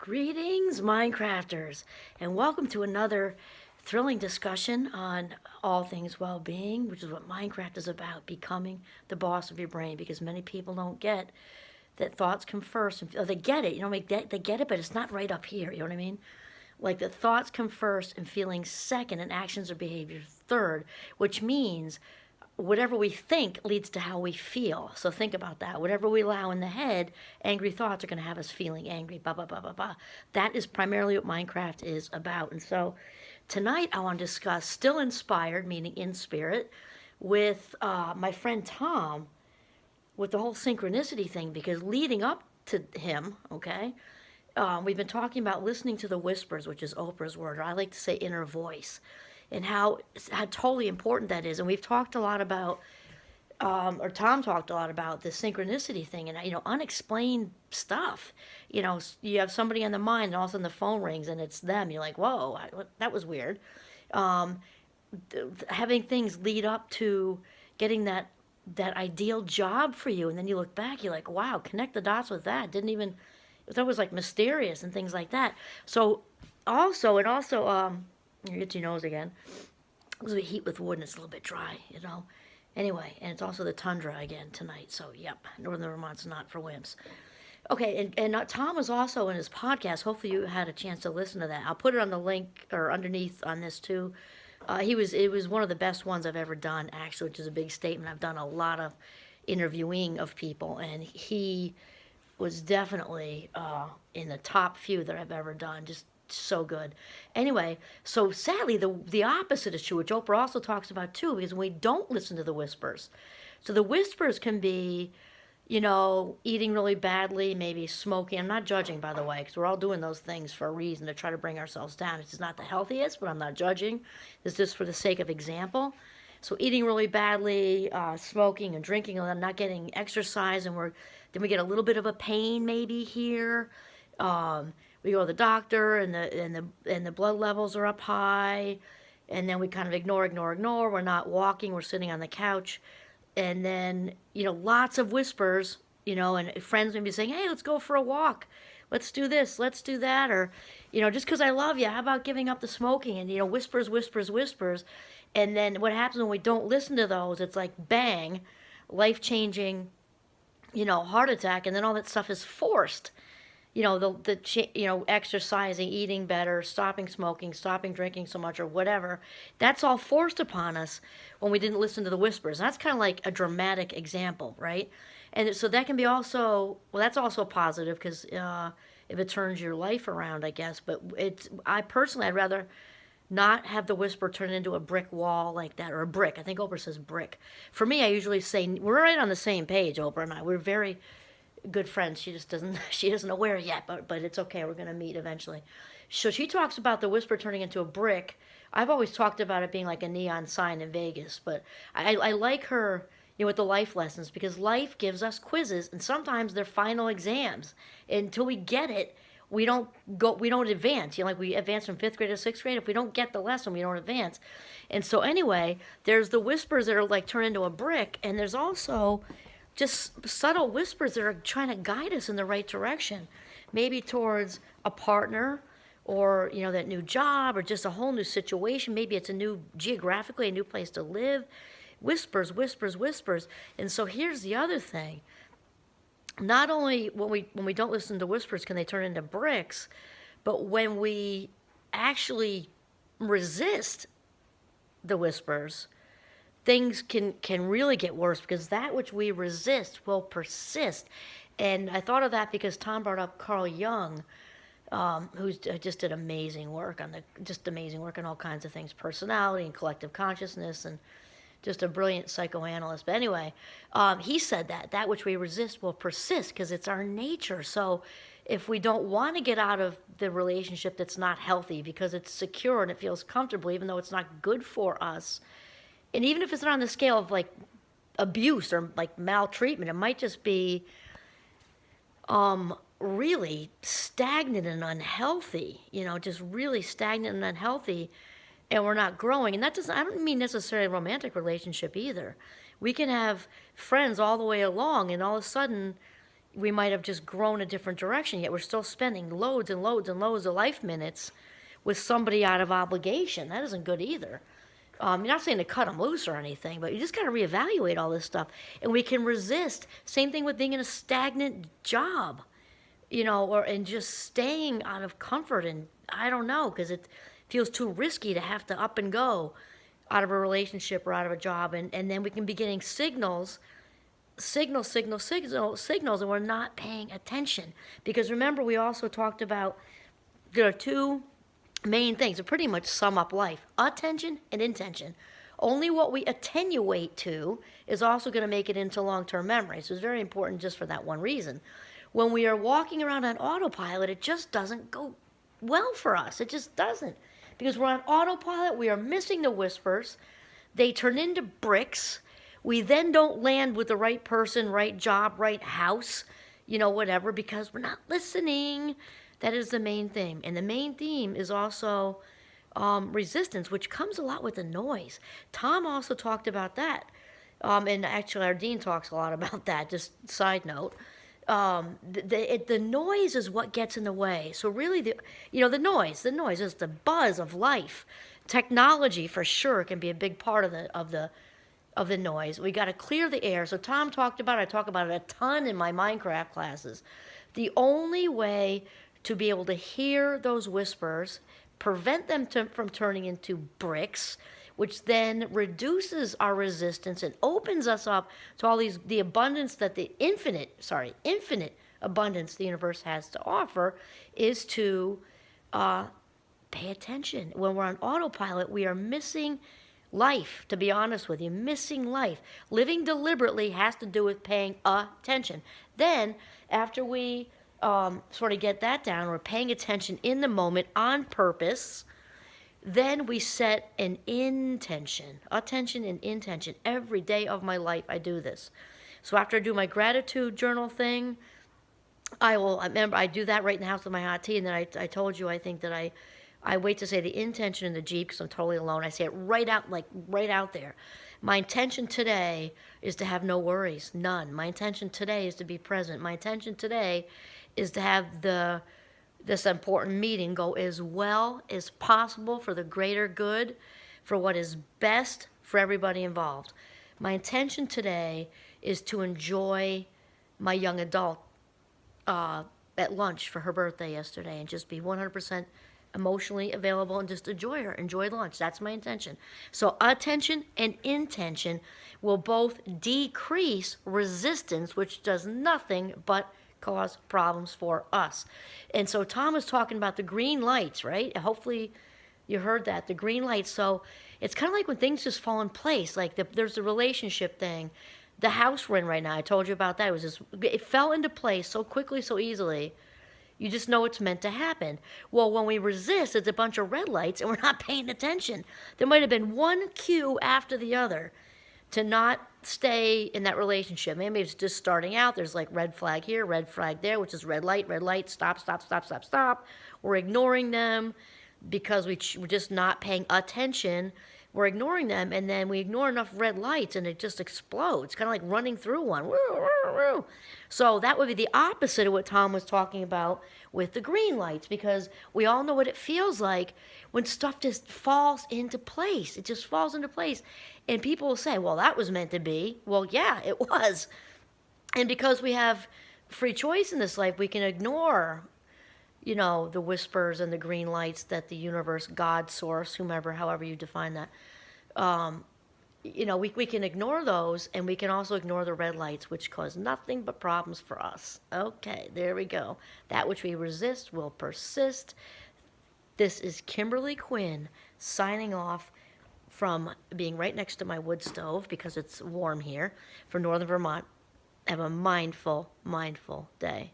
Greetings, Minecrafters, and welcome to another thrilling discussion on all things well-being, which is what Minecraft is about, becoming the boss of your brain, because many people don't get that thoughts come first. Or they get it, they get it, but it's not right up here, you know what I mean? Like the thoughts come first and feelings second and actions or behaviors third, which means whatever we think leads to how we feel. So think about that. Whatever we allow in the head, angry thoughts are going to have us feeling angry, blah, blah, blah, blah, blah. That is primarily what Minecraft is about. And so tonight I want to discuss still inspired, meaning in spirit, with my friend Tom, with the whole synchronicity thing, because leading up to him, okay, we've been talking about listening to the whispers, which is Oprah's word, or I like to say inner voice, and how totally important that is. And we've talked a lot about, or Tom talked a lot about the synchronicity thing and, unexplained stuff. You have somebody on the mind and all of a sudden the phone rings and it's them. You're like, whoa, that was weird. Having things lead up to getting that ideal job for you. And then you look back, you're like, wow, connect the dots with that. That was like mysterious and things like that. So also, you get your nose again. Because we heat with wood and it's a little bit dry. Anyway, and it's also the tundra again tonight. So, yep, Northern Vermont's not for wimps. Okay, and Tom was also in his podcast. Hopefully you had a chance to listen to that. I'll put it on the link or underneath on this too. It was one of the best ones I've ever done, actually, which is a big statement. I've done a lot of interviewing of people, and he was definitely in the top few that I've ever done. Just so good. Anyway, so sadly, the opposite is true, which Oprah also talks about too, because when we don't listen to the whispers. So the whispers can be, eating really badly, maybe smoking. I'm not judging, by the way, because we're all doing those things for a reason to try to bring ourselves down. It's not the healthiest, but I'm not judging. It's just for the sake of example. So eating really badly, smoking and drinking, and not getting exercise, and then we get a little bit of a pain maybe here. We go to the doctor, and the blood levels are up high, and then we kind of ignore. We're not walking. We're sitting on the couch, and then lots of whispers. And friends may be saying, "Hey, let's go for a walk. Let's do this. Let's do that." Or, just because I love you, how about giving up the smoking? And whispers, whispers. And then what happens when we don't listen to those? It's like bang, life-changing, heart attack, and then all that stuff is forced. Exercising, eating better, stopping smoking, stopping drinking so much, or whatever. That's all forced upon us when we didn't listen to the whispers. And that's kind of like a dramatic example, right? And so that can be also, well, that's also positive because if it turns your life around, I guess. But I'd rather not have the whisper turn into a brick wall like that, or a brick. I think Oprah says brick. For me, I usually say, we're right on the same page, Oprah and I. We're very good friends. She just isn't aware yet, but it's okay. We're going to meet eventually. So she talks about the whisper turning into a brick. I've always talked about it being like a neon sign in Vegas, but I like her, with the life lessons, because life gives us quizzes, and sometimes they're final exams. Until we get it, we don't advance. Like we advance from 5th grade to 6th grade. If we don't get the lesson, we don't advance. And so anyway, there's the whispers that are like turn into a brick, and there's also just subtle whispers that are trying to guide us in the right direction, maybe towards a partner, or that new job, or just a whole new situation. Maybe it's geographically a new place to live. Whispers. And so here's the other thing. Not only when we don't listen to whispers can they turn into bricks, but when we actually resist the whispers, things can really get worse, because that which we resist will persist. And I thought of that because Tom brought up Carl Jung, who's just did amazing work on all kinds of things, personality and collective consciousness, and just a brilliant psychoanalyst. But anyway, he said that which we resist will persist because it's our nature. So if we don't want to get out of the relationship that's not healthy because it's secure and it feels comfortable, even though it's not good for us, and even if it's not on the scale of like abuse or like maltreatment, it might just be really stagnant and unhealthy, just really stagnant and unhealthy, and we're not growing. And I don't mean necessarily a romantic relationship either. We can have friends all the way along, and all of a sudden, we might have just grown a different direction, yet we're still spending loads and loads and loads of life minutes with somebody out of obligation. That isn't good either. You're not saying to cut them loose or anything, but you just got to reevaluate all this stuff. And we can resist. Same thing with being in a stagnant job, and just staying out of comfort. And I don't know, because it feels too risky to have to up and go out of a relationship or out of a job. And then we can be getting signals, and we're not paying attention. Because remember, we also talked about there are two main things that pretty much sum up life: attention and intention. Only what we attenuate to is also going to make it into long-term memory. So it's very important just for that one reason. When we are walking around on autopilot, it just doesn't go well for us. It just doesn't. Because we're on autopilot, we are missing the whispers. They turn into bricks. We then don't land with the right person, right job, right house, whatever, because we're not listening. That is the main theme. And the main theme is also resistance, which comes a lot with the noise. Tom also talked about that. And actually, our dean talks a lot about that, just side note. The noise is what gets in the way. So really, the noise is the buzz of life. Technology, for sure, can be a big part of the noise. We got to clear the air. So Tom talked about it. I talk about it a ton in my Minecraft classes. The only way to be able to hear those whispers, prevent them from turning into bricks, which then reduces our resistance and opens us up to all the abundance that the infinite abundance the universe has to offer, is to pay attention. When we're on autopilot, we are missing life, to be honest with you, missing life. Living deliberately has to do with paying attention. Then, after we sort of get that down, we're paying attention in the moment on purpose, then we set an intention, attention and intention. Every day of my life, I do this. So after I do my gratitude journal thing, I remember I do that right in the house with my hot tea, and then I told you, I think that I wait to say the intention in the Jeep because I'm totally alone. I say it right out there. My intention today is to have no worries, none. My intention today is to be present. My intention today is to have this important meeting go as well as possible for the greater good, for what is best for everybody involved. My intention today is to enjoy my young adult at lunch for her birthday yesterday, and just be 100% emotionally available and just enjoy lunch. That's my intention. So attention and intention will both decrease resistance, which does nothing but cause problems for us. And so Tom was talking about the green lights, right? Hopefully you heard that, the green lights. So it's kind of like when things just fall in place, like there's the relationship thing. The house we're in right now, I told you about that. It fell into place so quickly, so easily. You just know it's meant to happen. Well, when we resist, it's a bunch of red lights and we're not paying attention. There might have been one cue after the other to not stay in that relationship. Maybe it's just starting out. There's like red flag here, red flag there, which is red light, stop. We're ignoring them because we're just not paying attention. We're ignoring them, and then we ignore enough red lights and it just explodes, kind of like running through one. So that would be the opposite of what Tom was talking about with the green lights, because we all know what it feels like when stuff just falls into place. It just falls into place. And people will say, well, that was meant to be. Well, yeah, it was. And because we have free choice in this life, we can ignore, the whispers and the green lights that the universe, God, source, whomever, however you define that, we can ignore those, and we can also ignore the red lights, which cause nothing but problems for us. Okay, there we go. That which we resist will persist. This is Kimberly Quinn signing off from being right next to my wood stove because it's warm here for Northern Vermont. Have a mindful day.